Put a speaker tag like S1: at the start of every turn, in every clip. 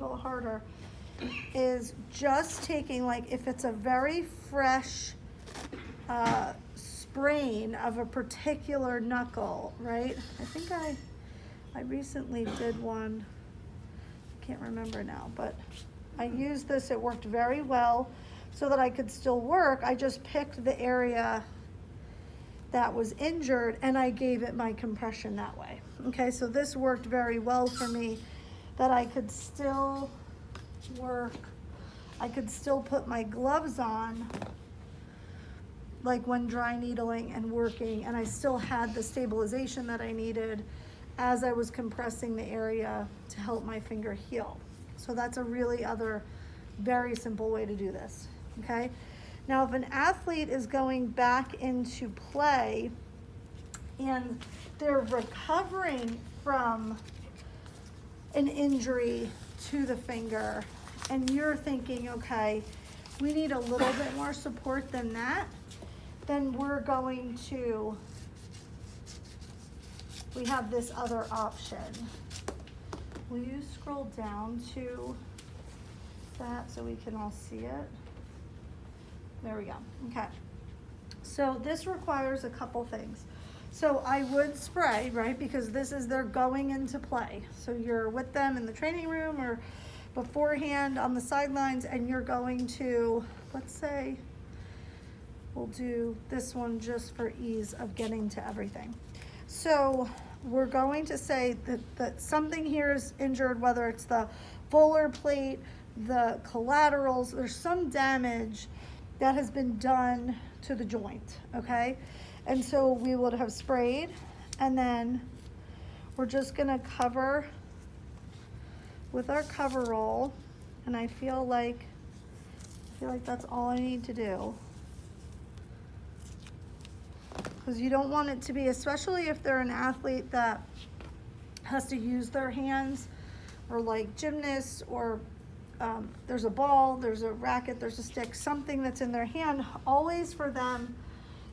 S1: little harder, is just taking, like, if it's a very fresh sprain of a particular knuckle, right? I think I recently did one, I can't remember now, but I used this, it worked very well so that I could still work. I just picked the area that was injured and I gave it my compression that way. Okay, so this worked very well for me, that I could still work, I could still put my gloves on, like when dry needling and working, and I still had the stabilization that I needed as I was compressing the area to help my finger heal. So that's a really other very simple way to do this, okay? Now, if an athlete is going back into play and they're recovering from an injury to the finger, and you're thinking, okay, we need a little bit more support than that, then we're going to, we have this other option. Will you scroll down to that so we can all see it? There we go. Okay. So this requires a couple things. So I would spray, right? Because this is, they're going into play. So you're with them in the training room or beforehand on the sidelines, and you're going to, let's say, we'll do this one just for ease of getting to everything. So we're going to say that something here is injured, whether it's the volar plate, the collaterals, there's some damage that has been done to the joint, okay? And so we would have sprayed, and then we're just gonna cover with our cover roll, and I feel like that's all I need to do. Because you don't want it to be, especially if they're an athlete that has to use their hands, or like gymnasts, or there's a ball, there's a racket, there's a stick, something that's in their hand. Always for them,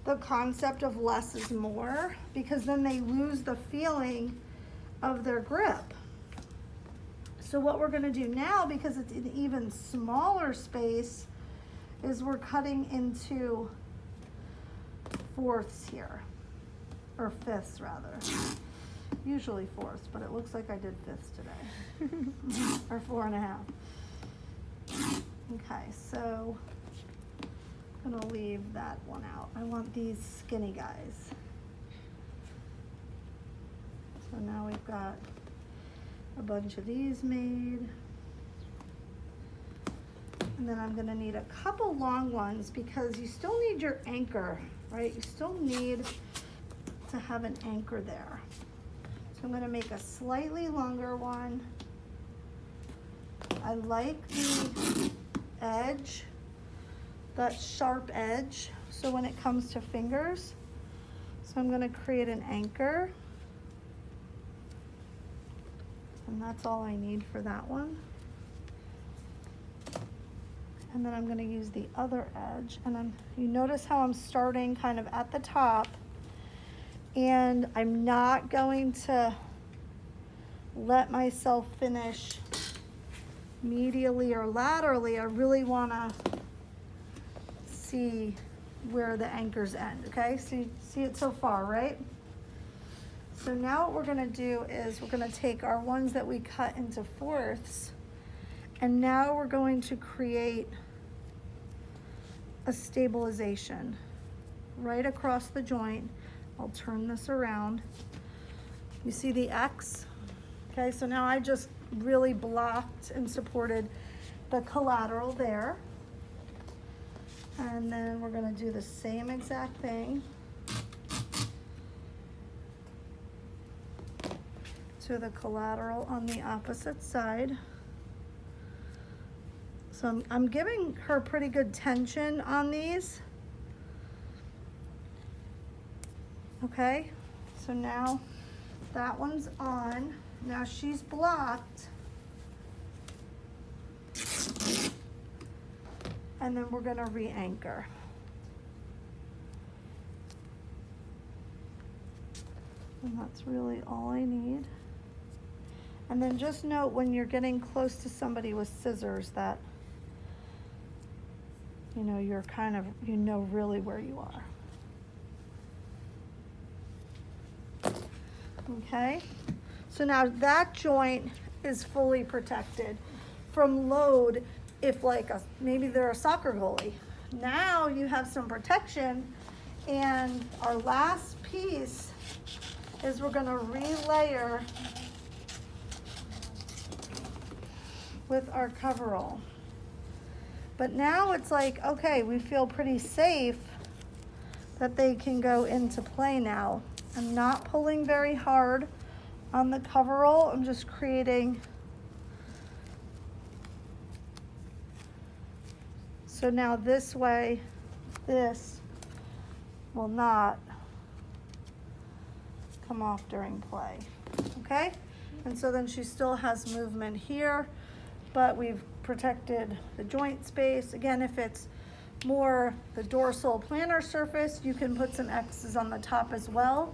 S1: the concept of less is more, because then they lose the feeling of their grip. So what we're gonna do now, because it's an even smaller space, is we're cutting into fourths here, or fifths rather. Usually fourths, but it looks like I did fifths today, or 4.5. Okay, so I'm gonna leave that one out. I want these skinny guys. So now we've got a bunch of these made. And then I'm gonna need a couple long ones, because you still need your anchor, right? You still need to have an anchor there. So I'm gonna make a slightly longer one. I like the edge, that sharp edge, so when it comes to fingers. So I'm gonna create an anchor. And that's all I need for that one. And then I'm gonna use the other edge, and you notice how I'm starting kind of at the top, and I'm not going to let myself finish medially or laterally. I really wanna see where the anchors end, okay? So you see it so far, right? So now what we're gonna do is we're gonna take our ones that we cut into fourths, and now we're going to create a stabilization right across the joint. I'll turn this around. You see the X? Okay, so now I just really blocked and supported the collateral there. And then we're gonna do the same exact thing to the collateral on the opposite side. So I'm giving her pretty good tension on these. Okay, so now that one's on. Now she's blocked. And then we're gonna re-anchor. And that's really all I need. And then just note when you're getting close to somebody with scissors that, you know, you're kind of, you know really where you are. Okay? So now that joint is fully protected from load if like maybe they're a soccer goalie. Now you have some protection, and our last piece is we're gonna relayer with our coverall. But now it's like, okay, we feel pretty safe that they can go into play now. I'm not pulling very hard on the coverall. I'm just creating. So now this way, this will not come off during play, okay? And so then she still has movement here, but we've protected the joint space. Again, if it's more the dorsal plantar surface, you can put some X's on the top as well.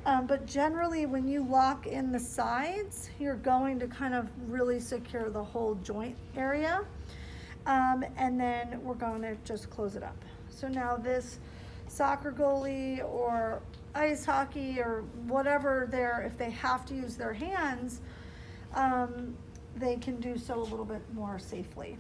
S1: But generally, when you lock in the sides, you're going to kind of really secure the whole joint area. And then we're going to just close it up. So now this soccer goalie or ice hockey or whatever if they have to use their hands, they can do so a little bit more safely.